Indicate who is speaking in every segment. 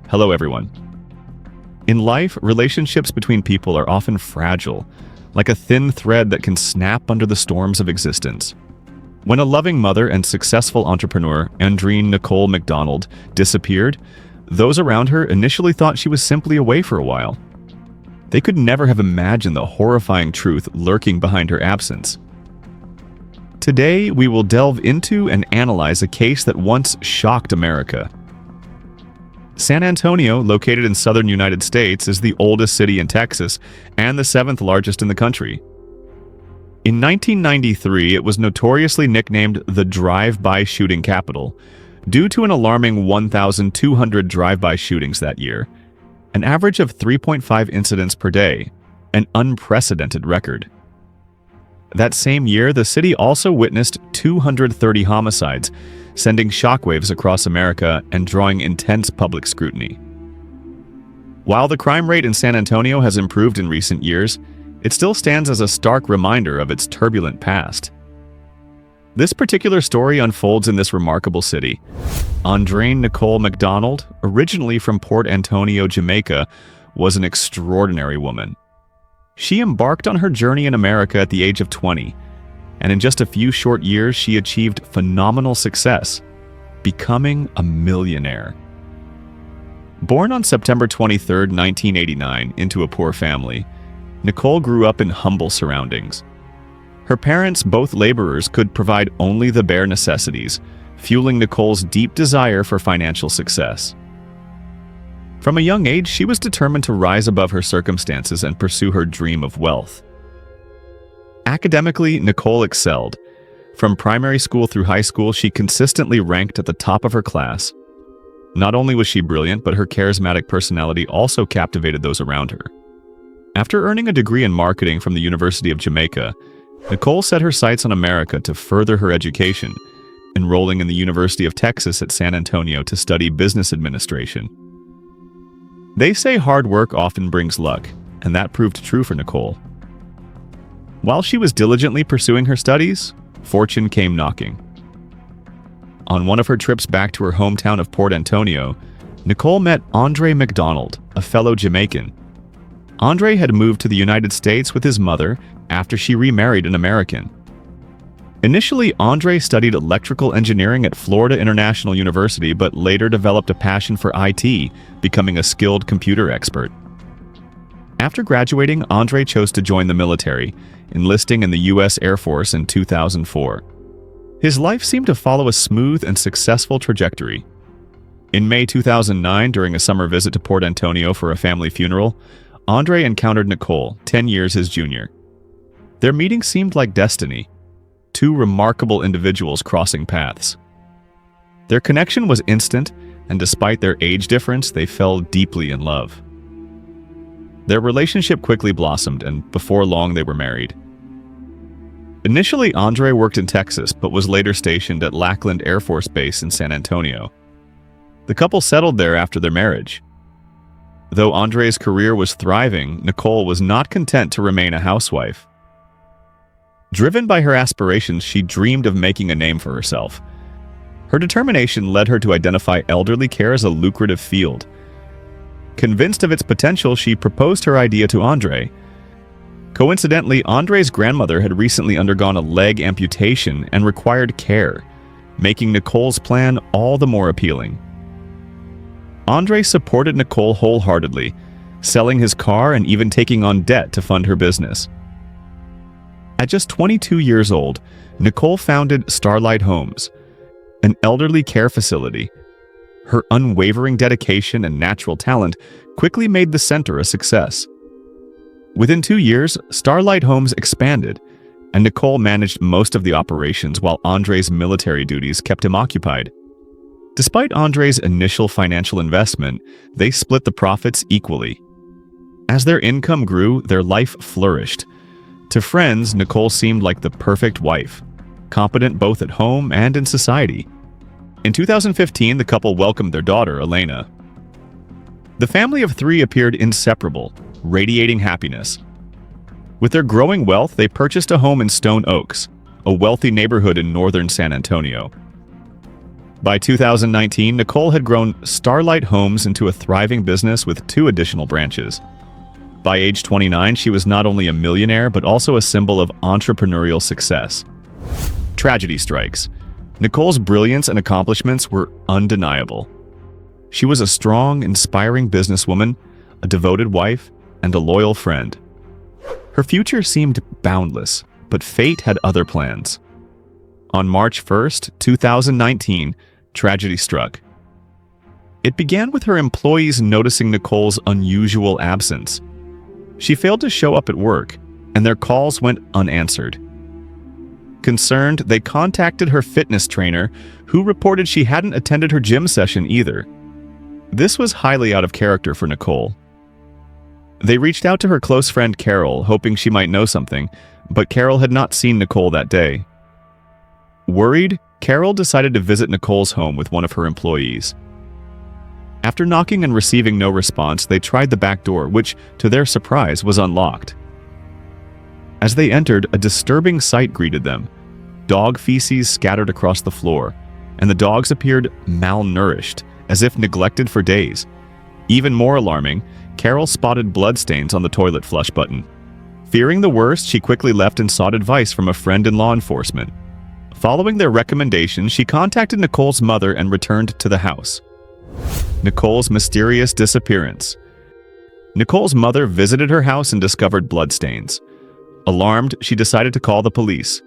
Speaker 1: Hello, everyone. In life, relationships between people are often fragile, like a thin thread that can snap under the storms of existence. When a loving mother and successful entrepreneur, Andreen Nicole McDonald, disappeared, those around her initially thought she was simply away for a while. They could never have imagined the horrifying truth lurking behind her absence. Today, we will delve into and analyze a case that once shocked America. San Antonio, located in southern United States, is the oldest city in Texas and the seventh largest in the country. In 1993, it was notoriously nicknamed the drive-by shooting capital due to an alarming 1,200 drive-by shootings that year, an average of 3.5 incidents per day, an unprecedented record. That same year, the city also witnessed 230 homicides, sending shockwaves across America and drawing intense public scrutiny. While the crime rate in San Antonio has improved in recent years, it still stands as a stark reminder of its turbulent past. This particular story unfolds in this remarkable city. Andreen Nicole McDonald, originally from Port Antonio, Jamaica, was an extraordinary woman. She embarked on her journey in America at the age of 20, and in just a few short years she achieved phenomenal success, becoming a millionaire. Born on September 23, 1989, into a poor family, Nicole grew up in humble surroundings. Her parents, both laborers, could provide only the bare necessities, fueling Nicole's deep desire for financial success. From a young age, she was determined to rise above her circumstances and pursue her dream of wealth. Academically, Nicole excelled. From primary school through high school, she consistently ranked at the top of her class. Not only was she brilliant, but her charismatic personality also captivated those around her. After earning a degree in marketing from the University of Jamaica, Nicole set her sights on America to further her education, enrolling in the University of Texas at San Antonio to study business administration. They say hard work often brings luck, and that proved true for Nicole. While she was diligently pursuing her studies, fortune came knocking. On one of her trips back to her hometown of Port Antonio, Nicole met Andre McDonald, a fellow Jamaican. Andre had moved to the United States with his mother after she remarried an American. Initially, Andre studied electrical engineering at Florida International University, but later developed a passion for IT, becoming a skilled computer expert. After graduating, Andre chose to join the military, enlisting in the U.S. Air Force in 2004. His life seemed to follow a smooth and successful trajectory. In May 2009, during a summer visit to Port Antonio for a family funeral, Andre encountered Nicole, 10 years his junior. Their meeting seemed like destiny, two remarkable individuals crossing paths. Their connection was instant, and despite their age difference, they fell deeply in love. Their relationship quickly blossomed, and before long they were married. Initially, Andre worked in Texas, but was later stationed at Lackland Air Force Base in San Antonio. The couple settled there after their marriage. Though Andre's career was thriving, Nicole was not content to remain a housewife. Driven by her aspirations, she dreamed of making a name for herself. Her determination led her to identify elderly care as a lucrative field. Convinced of its potential, she proposed her idea to Andre. Coincidentally, Andre's grandmother had recently undergone a leg amputation and required care, making Nicole's plan all the more appealing. Andre supported Nicole wholeheartedly, selling his car and even taking on debt to fund her business. At just 22 years old, Nicole founded Starlight Homes, an elderly care facility. Her unwavering dedication and natural talent quickly made the center a success. Within 2 years, Starlight Homes expanded, and Nicole managed most of the operations while Andre's military duties kept him occupied. Despite Andre's initial financial investment, they split the profits equally. As their income grew, their life flourished. To friends, Nicole seemed like the perfect wife, competent both at home and in society. In 2015, the couple welcomed their daughter, Elena. The family of three appeared inseparable, radiating happiness. With their growing wealth, they purchased a home in Stone Oaks, a wealthy neighborhood in northern San Antonio. By 2019, Nicole had grown Starlight Homes into a thriving business with 2 additional branches. By age 29, she was not only a millionaire, but also a symbol of entrepreneurial success. Tragedy strikes. Nicole's brilliance and accomplishments were undeniable. She was a strong, inspiring businesswoman, a devoted wife, and a loyal friend. Her future seemed boundless, but fate had other plans. On March 1st, 2019, tragedy struck. It began with her employees noticing Nicole's unusual absence. She failed to show up at work, and their calls went unanswered. Concerned, they contacted her fitness trainer, who reported she hadn't attended her gym session either. This was highly out of character for Nicole. They reached out to her close friend Carol, hoping she might know something, but Carol had not seen Nicole that day. Worried, Carol decided to visit Nicole's home with one of her employees. After knocking and receiving no response, they tried the back door, which, to their surprise, was unlocked. As they entered, a disturbing sight greeted them. Dog feces scattered across the floor, and the dogs appeared malnourished, as if neglected for days. Even more alarming, Carol spotted bloodstains on the toilet flush button. Fearing the worst, she quickly left and sought advice from a friend in law enforcement. Following their recommendation, she contacted Nicole's mother and returned to the house. Nicole's mysterious disappearance. Nicole's mother visited her house and discovered bloodstains. Alarmed, she decided to call the police.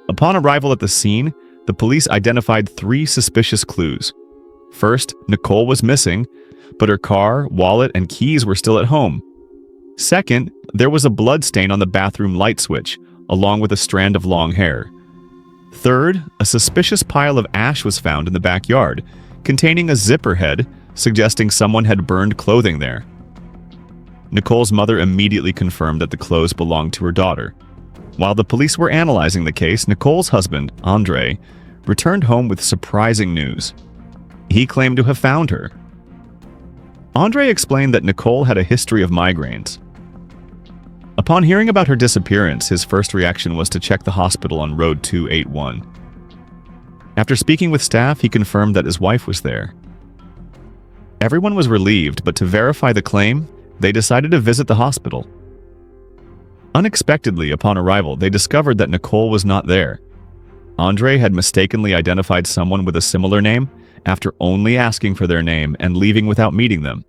Speaker 1: Upon arrival at the scene, the police identified 3 suspicious clues. First, Nicole was missing, but her car, wallet, and keys were still at home. Second, there was a blood stain on the bathroom light switch, along with a strand of long hair. Third, a suspicious pile of ash was found in the backyard, containing a zipper head, suggesting someone had burned clothing there. Nicole's mother immediately confirmed that the clothes belonged to her daughter. While the police were analyzing the case, Nicole's husband, Andre, returned home with surprising news. He claimed to have found her. Andre explained that Nicole had a history of migraines. Upon hearing about her disappearance, his first reaction was to check the hospital on Road 281. After speaking with staff, he confirmed that his wife was there. Everyone was relieved, but to verify the claim, they decided to visit the hospital. Unexpectedly, upon arrival, they discovered that Nicole was not there. Andre had mistakenly identified someone with a similar name after only asking for their name and leaving without meeting them.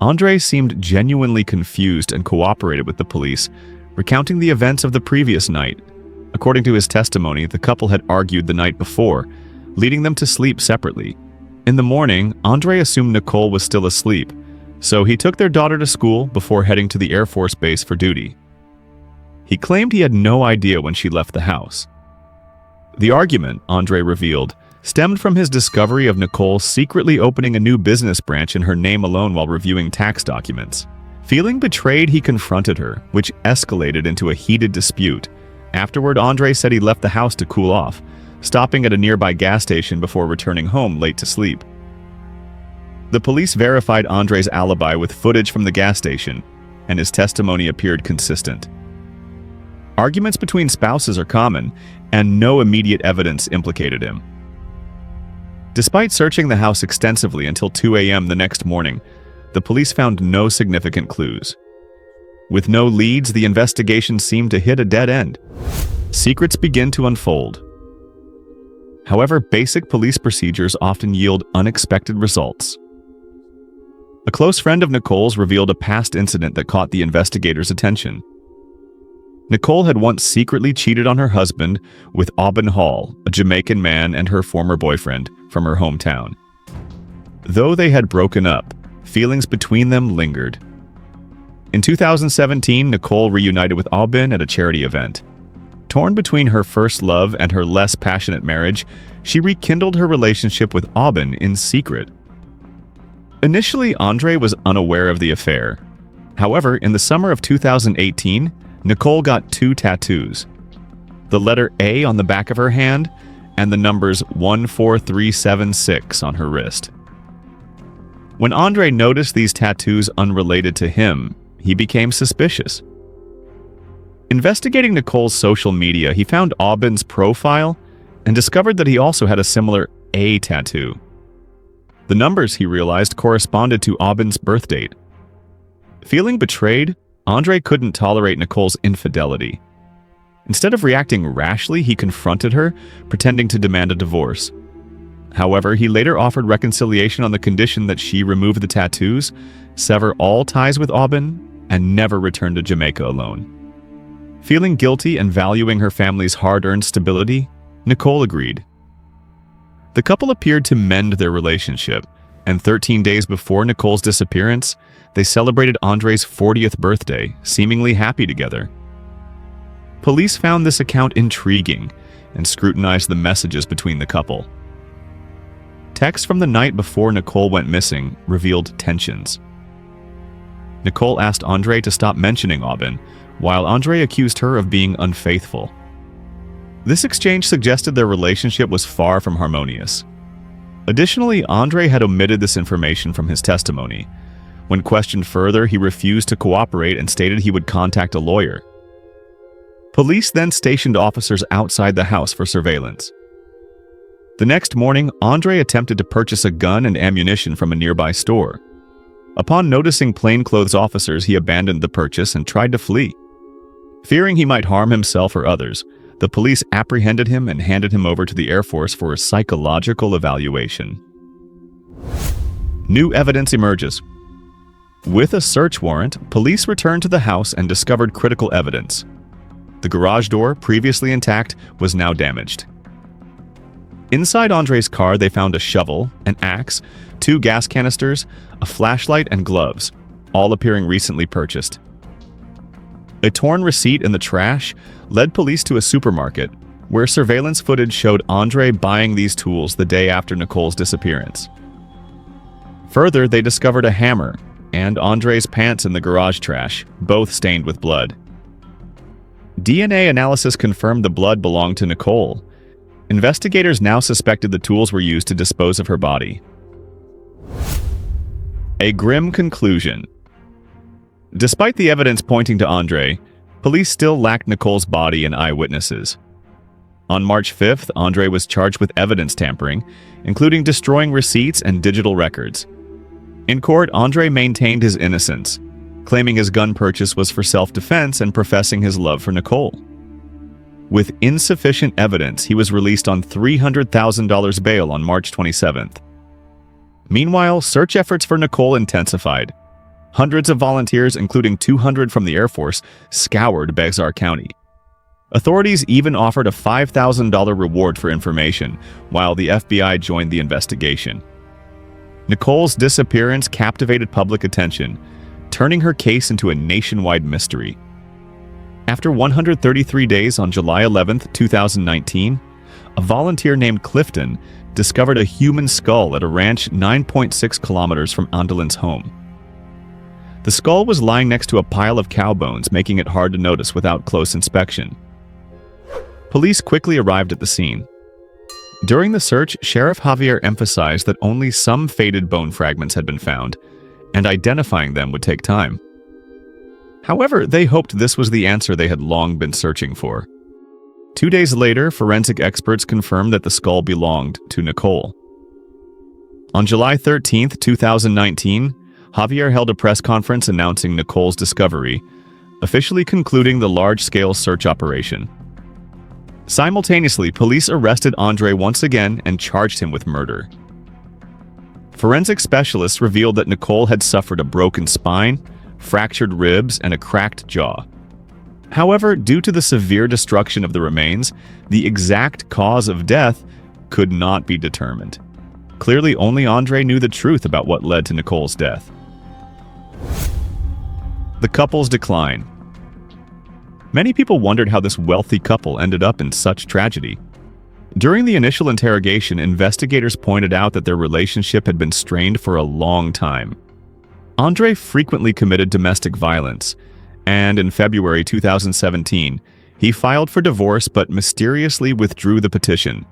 Speaker 1: Andre seemed genuinely confused and cooperated with the police, recounting the events of the previous night. According to his testimony, the couple had argued the night before, leading them to sleep separately. In the morning, Andre assumed Nicole was still asleep, so he took their daughter to school before heading to the Air Force Base for duty. He claimed he had no idea when she left the house. The argument, Andre revealed, stemmed from his discovery of Nicole secretly opening a new business branch in her name alone while reviewing tax documents. Feeling betrayed, he confronted her, which escalated into a heated dispute. Afterward, Andre said he left the house to cool off, stopping at a nearby gas station before returning home late to sleep. The police verified Andre's alibi with footage from the gas station, and his testimony appeared consistent. Arguments between spouses are common, and no immediate evidence implicated him. Despite searching the house extensively until 2 a.m. the next morning, the police found no significant clues. With no leads, the investigation seemed to hit a dead end. Secrets begin to unfold. However, basic police procedures often yield unexpected results. A close friend of Nicole's revealed a past incident that caught the investigators' attention. Nicole had once secretly cheated on her husband with Aubin Hall, a Jamaican man and her former boyfriend from her hometown. Though they had broken up, feelings between them lingered. In 2017, Nicole reunited with Aubin at a charity event. Torn between her first love and her less passionate marriage, she rekindled her relationship with Aubin in secret. Initially, Andre was unaware of the affair. However, in the summer of 2018, Nicole got 2 tattoos. The letter A on the back of her hand and the numbers 14376 on her wrist. When Andre noticed these tattoos unrelated to him, he became suspicious. Investigating Nicole's social media, he found Aubin's profile and discovered that he also had a similar a tattoo. The numbers, he realized, corresponded to Aubyn's birth date. Feeling betrayed, Andre couldn't tolerate Nicole's infidelity. Instead of reacting rashly, he confronted her, pretending to demand a divorce. However, he later offered reconciliation on the condition that she remove the tattoos, sever all ties with Aubyn, and never return to Jamaica alone. Feeling guilty and valuing her family's hard-earned stability, Nicole agreed. The couple appeared to mend their relationship, and 13 days before Nicole's disappearance, they celebrated Andre's 40th birthday, seemingly happy together. Police found this account intriguing and scrutinized the messages between the couple. Texts from the night before Nicole went missing revealed tensions. Nicole asked Andre to stop mentioning Aubyn, while Andre accused her of being unfaithful. This exchange suggested their relationship was far from harmonious. Additionally, Andre had omitted this information from his testimony. When questioned further, he refused to cooperate and stated he would contact a lawyer. Police then stationed officers outside the house for surveillance. The next morning, Andre attempted to purchase a gun and ammunition from a nearby store. Upon noticing plainclothes officers, he abandoned the purchase and tried to flee. Fearing he might harm himself or others, the police apprehended him and handed him over to the Air Force for a psychological evaluation. New evidence emerges. With a search warrant, police returned to the house and discovered critical evidence. The garage door, previously intact, was now damaged. Inside Andre's car, they found a shovel, an axe, 2 gas canisters, a flashlight, and gloves, all appearing recently purchased. A torn receipt in the trash led police to a supermarket, where surveillance footage showed Andre buying these tools the day after Nicole's disappearance. Further, they discovered a hammer and Andre's pants in the garage trash, both stained with blood. DNA analysis confirmed the blood belonged to Nicole. Investigators now suspected the tools were used to dispose of her body. A grim conclusion. Despite the evidence pointing to Andre, police still lacked Nicole's body and eyewitnesses. On March 5th, Andre was charged with evidence tampering, including destroying receipts and digital records. In court, Andre maintained his innocence, claiming his gun purchase was for self-defense and professing his love for Nicole. With insufficient evidence, he was released on $300,000 bail on March 27th. Meanwhile, search efforts for Nicole intensified. Hundreds of volunteers, including 200 from the Air Force, scoured Bexar County. Authorities even offered a $5,000 reward for information, while the FBI joined the investigation. Nicole's disappearance captivated public attention, turning her case into a nationwide mystery. After 133 days on July 11, 2019, a volunteer named Clifton discovered a human skull at a ranch 9.6 kilometers from Andelin's home. The skull was lying next to a pile of cow bones, making it hard to notice without close inspection. Police quickly arrived at the scene. During the search, Sheriff Javier emphasized that only some faded bone fragments had been found, and identifying them would take time. However, they hoped this was the answer they had long been searching for. 2 days later, forensic experts confirmed that the skull belonged to Nicole. On July 13, 2019, Javier held a press conference announcing Nicole's discovery, officially concluding the large-scale search operation. Simultaneously, police arrested Andre once again and charged him with murder. Forensic specialists revealed that Nicole had suffered a broken spine, fractured ribs, and a cracked jaw. However, due to the severe destruction of the remains, the exact cause of death could not be determined. Clearly, only Andre knew the truth about what led to Nicole's death. The couple's decline. Many people wondered how this wealthy couple ended up in such tragedy. During the initial interrogation, investigators pointed out that their relationship had been strained for a long time. Andre frequently committed domestic violence, and in February 2017, he filed for divorce but mysteriously withdrew the petition.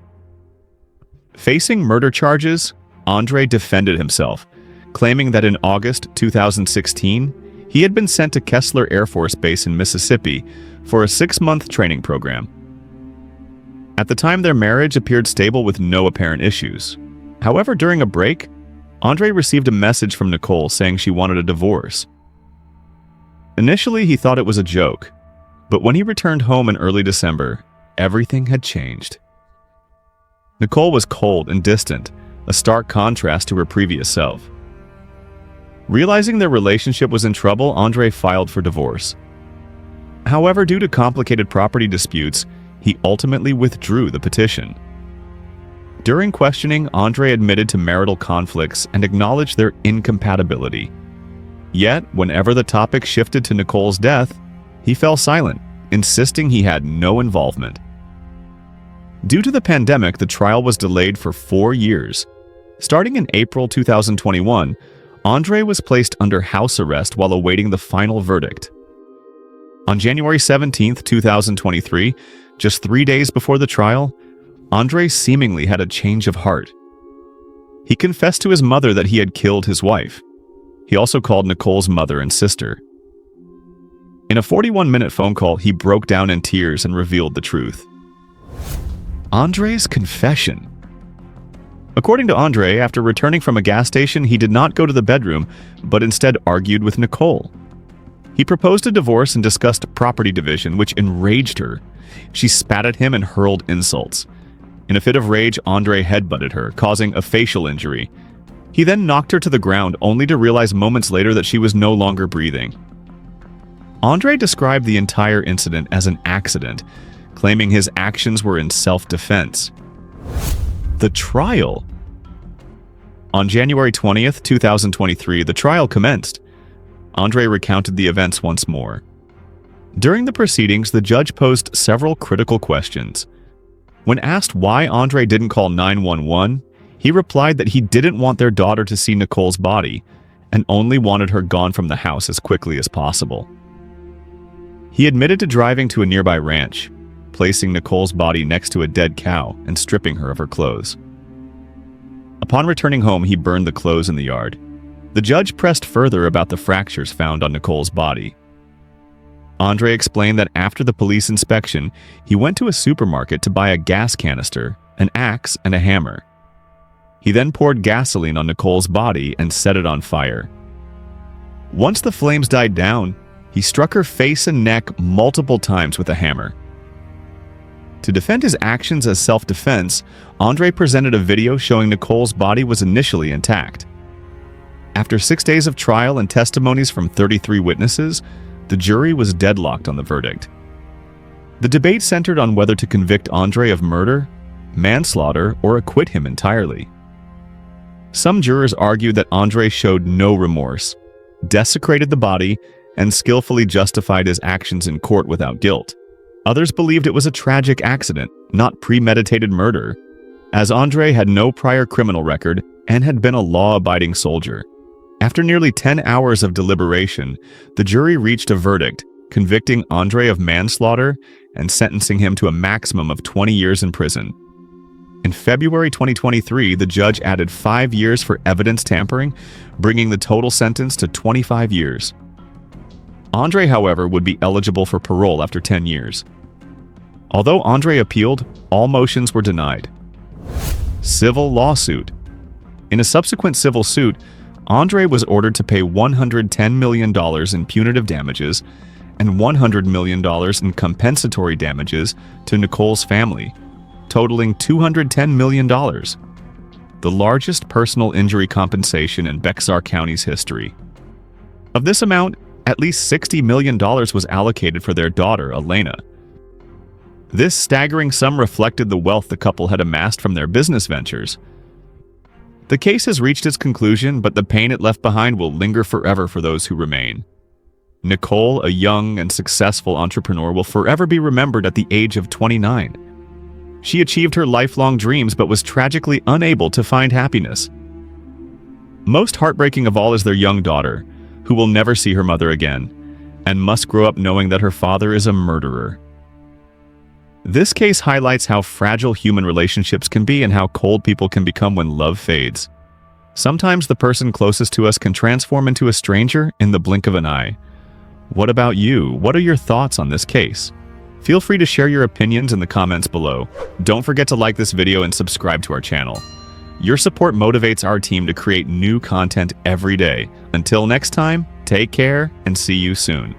Speaker 1: Facing murder charges, Andre defended himself, claiming that in August 2016, he had been sent to Kessler Air Force Base in Mississippi for a 6-month training program. At the time, their marriage appeared stable with no apparent issues. However, during a break, Andre received a message from Nicole saying she wanted a divorce. Initially, he thought it was a joke, but when he returned home in early December, everything had changed. Nicole was cold and distant, a stark contrast to her previous self. Realizing their relationship was in trouble, Andre filed for divorce. However, due to complicated property disputes, he ultimately withdrew the petition. During questioning, Andre admitted to marital conflicts and acknowledged their incompatibility. Yet, whenever the topic shifted to Nicole's death, he fell silent, insisting he had no involvement. Due to the pandemic, the trial was delayed for 4 years. Starting in April 2021, Andre was placed under house arrest while awaiting the final verdict. On January 17, 2023, just 3 days before the trial, Andre seemingly had a change of heart. He confessed to his mother that he had killed his wife. He also called Nicole's mother and sister. In a 41-minute phone call, he broke down in tears and revealed the truth. Andre's confession. According to Andre, after returning from a gas station, he did not go to the bedroom, but instead argued with Nicole. He proposed a divorce and discussed property division, which enraged her. She spat at him and hurled insults. In a fit of rage, Andre headbutted her, causing a facial injury. He then knocked her to the ground, only to realize moments later that she was no longer breathing. Andre described the entire incident as an accident, claiming his actions were in self-defense. The trial. On January 20th, 2023, the trial commenced. Andre recounted the events once more. During the proceedings, the judge posed several critical questions. When asked why Andre didn't call 911, he replied that he didn't want their daughter to see Nicole's body and only wanted her gone from the house as quickly as possible. He admitted to driving to a nearby ranch, placing Nicole's body next to a dead cow and stripping her of her clothes. Upon returning home, he burned the clothes in the yard. The judge pressed further about the fractures found on Nicole's body. Andre explained that after the police inspection, he went to a supermarket to buy a gas canister, an axe, and a hammer. He then poured gasoline on Nicole's body and set it on fire. Once the flames died down, he struck her face and neck multiple times with a hammer. To defend his actions as self-defense, Andre presented a video showing Nicole's body was initially intact. After 6 days of trial and testimonies from 33 witnesses, the jury was deadlocked on the verdict. The debate centered on whether to convict Andre of murder, manslaughter, or acquit him entirely. Some jurors argued that Andre showed no remorse, desecrated the body, and skillfully justified his actions in court without guilt. Others believed it was a tragic accident, not premeditated murder, as Andre had no prior criminal record and had been a law-abiding soldier. After nearly 10 hours of deliberation, the jury reached a verdict, convicting Andre of manslaughter and sentencing him to a maximum of 20 years in prison. In February 2023, the judge added 5 years for evidence tampering, bringing the total sentence to 25 years. Andre, however, would be eligible for parole after 10 years. Although Andre appealed, all motions were denied. Civil lawsuit. In a subsequent civil suit, Andre was ordered to pay $110 million in punitive damages and $100 million in compensatory damages to Nicole's family, totaling $210 million, the largest personal injury compensation in Bexar County's history. Of this amount, at least $60 million was allocated for their daughter, Elena. This staggering sum reflected the wealth the couple had amassed from their business ventures. The case has reached its conclusion, but the pain it left behind will linger forever for those who remain. Nicole, a young and successful entrepreneur, will forever be remembered at the age of 29. She achieved her lifelong dreams but was tragically unable to find happiness. Most heartbreaking of all is their young daughter, who will never see her mother again, and must grow up knowing that her father is a murderer. This case highlights how fragile human relationships can be and how cold people can become when love fades. Sometimes the person closest to us can transform into a stranger in the blink of an eye. What about you? What are your thoughts on this case? Feel free to share your opinions in the comments below. Don't forget to like this video and subscribe to our channel. Your support motivates our team to create new content every day. Until next time, take care and see you soon.